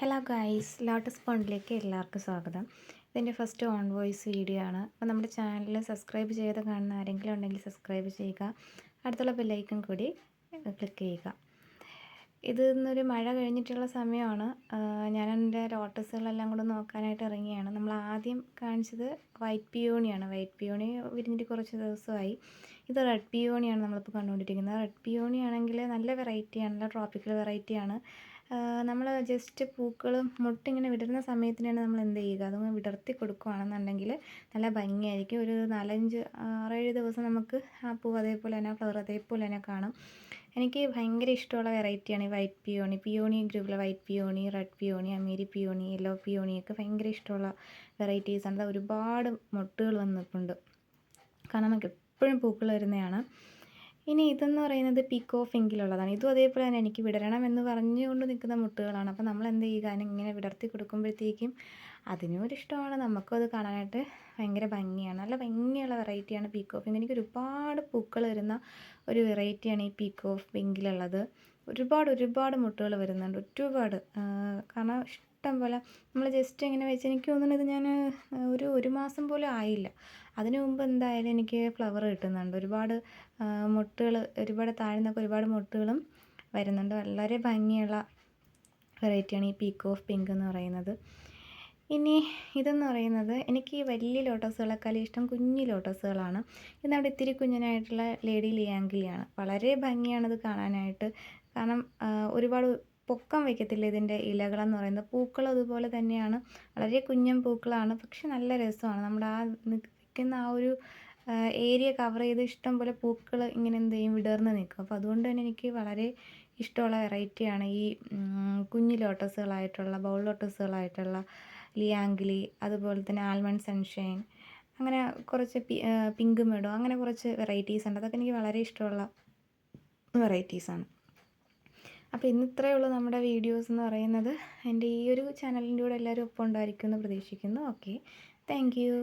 Hello guys, lotus പോണ്ടിലേക്ക് എല്ലാവർക്കും സ്വാഗതം. ഇതിൻ്റെ ഫസ്റ്റ് ഓൺ വോയിസ് വീഡിയോ ആണ്. അപ്പോൾ നമ്മുടെ ചാനൽ സബ്സ്ക്രൈബ് ചെയ്ത് കാണുന്ന ആരെങ്കിലും ഉണ്ടെങ്കിൽ സബ്സ്ക്രൈബ് ചെയ്യുക. അടുത്തുള്ള ബെല്ലൈക്കൺ കൂടി ക്ലിക്ക് ചെയ്യുക. ഇത് ഇന്നൊരു മഴ കഴിഞ്ഞിട്ടുള്ള സമയമാണ്. ഞാൻ എൻ്റെ ലോട്ടസുകളെല്ലാം കൂടെ നോക്കാനായിട്ട് ഇറങ്ങിയാണ്. നമ്മൾ ആദ്യം കാണിച്ചത് വൈറ്റ് പിയോണിയാണ്. വൈറ്റ് പിയോണി വിരിഞ്ഞിട്ട് കുറച്ച് ദിവസമായി. ഇത് റെഡ് പിയോണിയാണ് നമ്മളിപ്പോൾ കണ്ടുകൊണ്ടിരിക്കുന്നത്. റെഡ് പിയോണി ആണെങ്കിൽ നല്ല വെറൈറ്റിയാണ്, നല്ല ട്രോപ്പിക്കൽ വെറൈറ്റിയാണ്. നമ്മൾ ജസ്റ്റ് പൂക്കൾ മുട്ടിങ്ങനെ വിടരുന്ന സമയത്തിനാണ് നമ്മൾ എന്ത് ചെയ്യുക, അതൊന്ന് വിടർത്തി കൊടുക്കുകയാണെന്നുണ്ടെങ്കിൽ നല്ല ഭംഗിയായിരിക്കും. ഒരു 4-5-6-7 ദിവസം നമുക്ക് ആ പൂവ് അതേപോലെ തന്നെ, ഫ്ലവർ അതേപോലെ തന്നെ കാണും. എനിക്ക് ഭയങ്കര ഇഷ്ടമുള്ള വെറൈറ്റിയാണ് ഈ വൈറ്റ് പിയോണി. പിയോണി ഗ്രൂപ്പിലെ വൈറ്റ് പിയോണി, റെഡ് പിയോണി, അമേരി പിയോണി, യെല്ലോ പിയോണിയൊക്കെ ഭയങ്കര ഇഷ്ടമുള്ള വെറൈറ്റീസാണ്. ഒരുപാട് മൊട്ടുകൾ വന്നിട്ടുണ്ട്. കാരണം നമുക്ക് എപ്പോഴും പൂക്കൾ വരുന്നതാണ്. ഇനി ഇതെന്ന് പറയുന്നത് പീക്കോ ഫിങ്കിലുള്ളതാണ്. ഇതും അതേപോലെ തന്നെ എനിക്ക് വിടരണം എന്ന് പറഞ്ഞുകൊണ്ട് നിൽക്കുന്ന മുട്ടുകളാണ്. അപ്പോൾ നമ്മൾ എന്ത് ചെയ്യുക, അതിനിങ്ങനെ വിടർത്തി കൊടുക്കുമ്പോഴത്തേക്കും അതിനും ഒരിഷ്ടമാണ്, നമുക്കും അത് കാണാനായിട്ട് ഭയങ്കര ഭംഗിയാണ്. നല്ല ഭംഗിയുള്ള വെറൈറ്റിയാണ് പീക്കോ പിങ്ക്. എനിക്ക് ഒരുപാട് പൂക്കൾ വരുന്ന ഒരു വെറൈറ്റിയാണ് ഈ പീക്കോ പിങ്കിലുള്ളത്. ഒരുപാട് മുട്ടുകൾ വരുന്നുണ്ട്, ഒരുപാട്. കാരണം ഇഷ്ടം പോലെ നമ്മൾ ജസ്റ്റ് ഇങ്ങനെ വെച്ച്, എനിക്ക് തോന്നുന്നത് ഞാൻ ഒരു മാസം പോലും ആയില്ല, അതിനു മുമ്പ് എന്തായാലും എനിക്ക് ഫ്ലവർ കിട്ടുന്നുണ്ട്. ഒരുപാട് മുട്ടുകൾ, ഒരുപാട് താഴ്ന്നൊക്കെ ഒരുപാട് മുട്ടുകളും വരുന്നുണ്ട്. വളരെ ഭംഗിയുള്ള വെറൈറ്റിയാണ് ഈ പീക്ക് ഓഫ് പിങ്ക് എന്ന് പറയുന്നത്. ഇനി ഇതെന്ന് പറയുന്നത്, എനിക്ക് ഈ വലിയ ലോട്ടസുകളെക്കാളും ഇഷ്ടം കുഞ്ഞു ലോട്ടസുകളാണ്. ഇതവിടെ ഇത്തിരി കുഞ്ഞനായിട്ടുള്ള ലേഡി ലിയാങ്കിളിയാണ്. വളരെ ഭംഗിയാണത് കാണാനായിട്ട്. കാരണം ഒരുപാട് പൊക്കം വയ്ക്കത്തില്ല ഇതിൻ്റെ ഇലകളെന്ന് പറയുന്നത്. പൂക്കൾ അതുപോലെ തന്നെയാണ്, വളരെ കുഞ്ഞൻ പൂക്കളാണ്, പക്ഷെ നല്ല രസമാണ്. നമ്മുടെ ആ നിൽക്കുന്ന ആ ഒരു ഏരിയ കവർ ചെയ്ത് ഇഷ്ടം പോലെ പൂക്കൾ ഇങ്ങനെ എന്ത് ചെയ്യും, വിടർന്ന് നിൽക്കും. അപ്പോൾ അതുകൊണ്ട് തന്നെ എനിക്ക് വളരെ ഇഷ്ടമുള്ള വെറൈറ്റിയാണ് ഈ കുഞ്ഞു ലോട്ടസുകളായിട്ടുള്ള, ബൗൾ ലോട്ടസുകളായിട്ടുള്ള ലിയാങ്കിളി, അതുപോലെ തന്നെ ആൽമണ്ട് സൺഷൈൻ, അങ്ങനെ കുറച്ച് പിങ്ക് മെഡോ, അങ്ങനെ കുറച്ച് വെറൈറ്റീസ് ഉണ്ട്. അതൊക്കെ എനിക്ക് വളരെ ഇഷ്ടമുള്ള വെറൈറ്റീസാണ്. അപ്പോൾ ഇന്ന് ഇത്രയേ ഉള്ളൂ നമ്മുടെ വീഡിയോസ് എന്ന് പറയുന്നത്. എൻ്റെ ഈ ഒരു ചാനലിൻ്റെ കൂടെ എല്ലാവരും ഒപ്പം ഉണ്ടായിരിക്കുമെന്ന് പ്രതീക്ഷിക്കുന്നു. Okay, thank you.